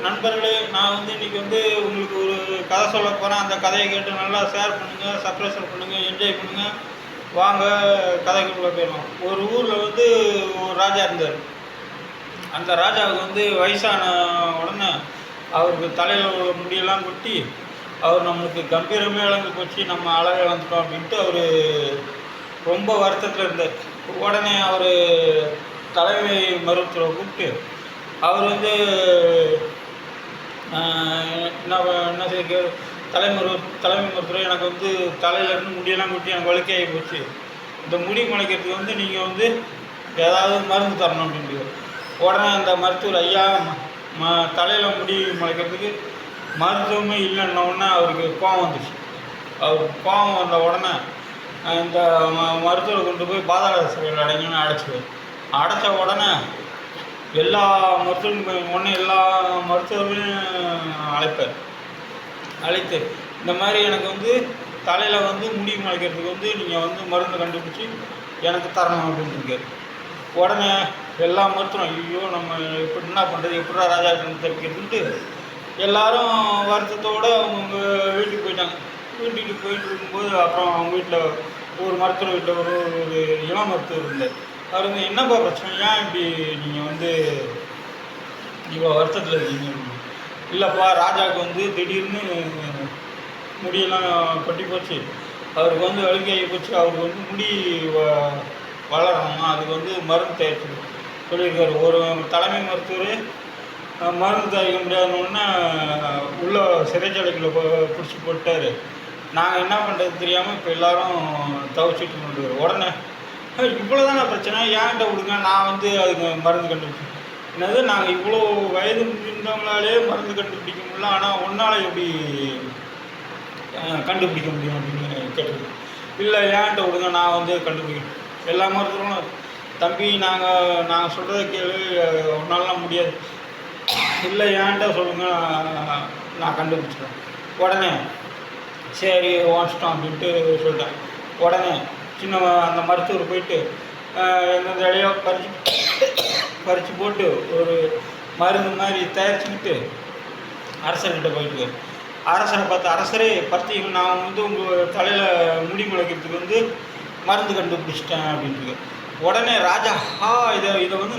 நண்பர்களே, நான் இன்றைக்கி உங்களுக்கு ஒரு கதை சொல்ல போகிறேன். அந்த கதையை கேட்டு நல்லா ஷேர் பண்ணுங்கள், சப்ஸ்கிரைப் பண்ணுங்கள், என்ஜாய் பண்ணுங்கள். வாங்க கதைக்குள்ளே போயிடலாம். ஒரு ஊரில் ஒரு ராஜா இருந்தார். அந்த ராஜாவுக்கு வயசான உடனே அவருக்கு தலையில் உள்ள முடியெல்லாம் கொட்டி அவர் நம்மளுக்கு கம்பீரமே இழந்து போச்சு, நம்ம அழகை இழந்துட்டோம் அப்படின்ட்டு அவர் ரொம்ப வருத்தத்தில் இருந்தார். உடனே அவர் தலைமை மருத்துவரை கூப்பிட்டு அவர் என்ன செய்ய தலைமை மருத்துவரை எனக்கு தலையிலேருந்து முடியெல்லாம் கொட்டி எனக்கு வழுக்கையாகி போச்சு, இந்த முடி முளைக்கிறதுக்கு நீங்கள் ஏதாவது மருந்து தரணும் அப்படின்ட்டு. உடனே அந்த மருத்துவர் ஐயா தலையில் முடி முளைக்கிறதுக்கு மருத்துவமே இல்லைன்னொடனே அவருக்கு கோபம் வந்துச்சு. அவருக்கு கோபம் வந்த உடனே இந்த மருத்துவரை கொண்டு போய் பாதாள சிறையில் அடைங்கன்னு அடைச்சிடுவார். அடைச்ச உடனே எல்லா மருத்துவர்களும் எல்லா மருத்துவர்களையும் அழைத்து இந்த மாதிரி எனக்கு தலையில் முடி முளைக்கிறதுக்கு நீங்கள் மருந்து கண்டுபிடிச்சி எனக்கு தரணும் அப்படின்னு இருக்காரு. உடனே எல்லா மருத்துவம் ஐயோ நம்ம இப்படி என்ன பண்ணுறது, எப்படா ராஜா தப்பிக்கிறதுன்ட்டு எல்லோரும் வருத்தத்தோடு அவங்க வீட்டுக்கு போயிட்டாங்க. வீட்டுக்கு போயிட்டு இருக்கும்போது அப்புறம் அவங்க வீட்டில் ஒரு மருத்துவர் வீட்டில் ஒரு இளம் மருத்துவர் இருந்தார். அவர் என்னப்பா பிரச்சனை, ஏன் இப்படி நீங்கள் இவ்வளோ வருத்தத்தில் இருக்கீங்க? இல்லைப்பா, ராஜாவுக்கு திடீர்னு முடியெல்லாம் கொட்டி போச்சு, அவருக்கு வழுக்கையாகி போச்சு, அவருக்கு முடி வளரணுமா, அதுக்கு மருந்து தயாரிச்சு சொல்லியிருக்காரு. ஒரு தலைமை மருத்துவர் மருந்து தயாரிக்க முடியாதுன்னு உள்ள சிறைச்சாலைக்குள்ளே பிடிச்சி போட்டார். நாங்கள் என்ன பண்ணுறது தெரியாமல் இப்போ எல்லோரும் தவிச்சிட்டு கொண்டு உடனே இவ்வளோ தானே பிரச்சனை, ஏன்கிட்ட கொடுங்க, நான் அதுக்கு மருந்து கண்டுபிடிச்சேன். என்னது, நாங்கள் இவ்வளோ வயது முதிர்ந்தவங்களாலே மருந்து கண்டுபிடிக்க முடியல, ஆனால் ஒன்றால் எப்படி கண்டுபிடிக்க முடியும் அப்படின்னு கேட்டது. இல்லை, ஏன்கிட்ட கொடுங்க, நான் கண்டுபிடிக்கணும். எல்லா மருத்துவரும் தம்பி நாங்கள் சொல்கிறத கேளு, ஒன்றாலாம் முடியாது. இல்லை, ஏன்கிட்ட சொல்லுங்கள், நான் கண்டுபிடிச்சிட்டேன். உடனே சரி வாங்கிட்டோம் அப்படின்ட்டு சொல்லிட்டேன். உடனே அந்த மருத்துவர் போயிட்டு எந்த இடையோ பறித்து போட்டு ஒரு மருந்து மாதிரி தயாரிச்சுக்கிட்டு அரசர்கிட்ட போயிட்டு அரசரை பார்த்து, அரசரே பார்த்தீங்கன்னா நான் உங்கள் தலையில் முடி முளைக்கிறதுக்கு மருந்து கண்டுபிடிச்சிட்டேன் அப்படின்ட்டு. உடனே ராஜா இதை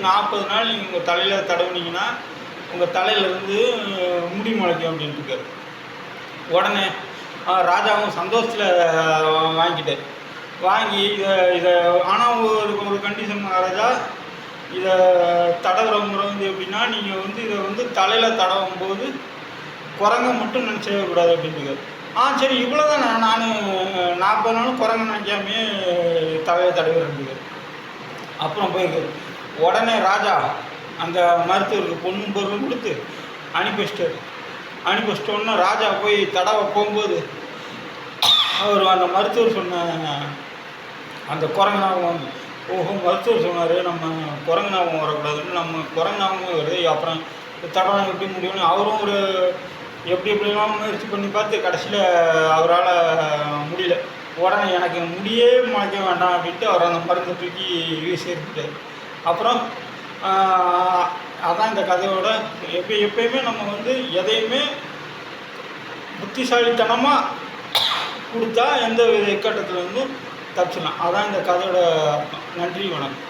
40 நாள் நீங்கள் உங்கள் தலையில் தடவுனீங்கன்னா உங்கள் தலையிலேருந்து முடி முளைக்கும் அப்படின்ட்டு. உடனே ராஜாவும் சந்தோஷத்தில் வாங்கி இதை ஆனால் ஒரு கண்டிஷன் ராஜா, இதை தடவுற முறை எப்படின்னா நீங்கள் இதை தலையில் தடவும் போது குரங்க மட்டும் நினச்சவே கூடாது அப்படின்ட்டு. சரி இவ்வளோ தான், நான் 40 நாளும் குரங்க நினைக்காமே தலையில் தடவிடுறதுக்கு. அப்புறம் போயிருக்கு. உடனே ராஜா அந்த மருத்துவருக்கு பொண்ணும் பொருளும் கொடுத்து அனுப்பிச்சிட்டோன்னு ராஜா போய் தடவை போகும்போது அவர் அந்த மருத்துவர் சொன்ன அந்த குரங்கு ஞாபகம் மருத்துவர் சொன்னார், நம்ம குரங்கு ஞாபகம் வரக்கூடாதுன்னு, நம்ம குரங்கு ஞாபகம் வருது, அப்புறம் தடவை எப்படி முடியும்னு அவரும் ஒரு எப்படிலாம் முயற்சி பண்ணி பார்த்து கடைசியில் அவரால் முடியல. உடனே எனக்கு முடியே முளைக்க வேண்டாம் அப்படின்ட்டு அவர் அந்த மருந்தை தூக்கி வீசி எடுத்துட்டார். அப்புறம் அதான் இந்த கதையோட எப்பயுமே நம்ம எதையுமே புத்திசாலித்தனமாக கொடுத்தா எந்த வித இக்கட்டத்தில் தப்பிச்சிடலாம். அதான் இந்த கதையோட அர்த்தம். நன்றி, வணக்கம்.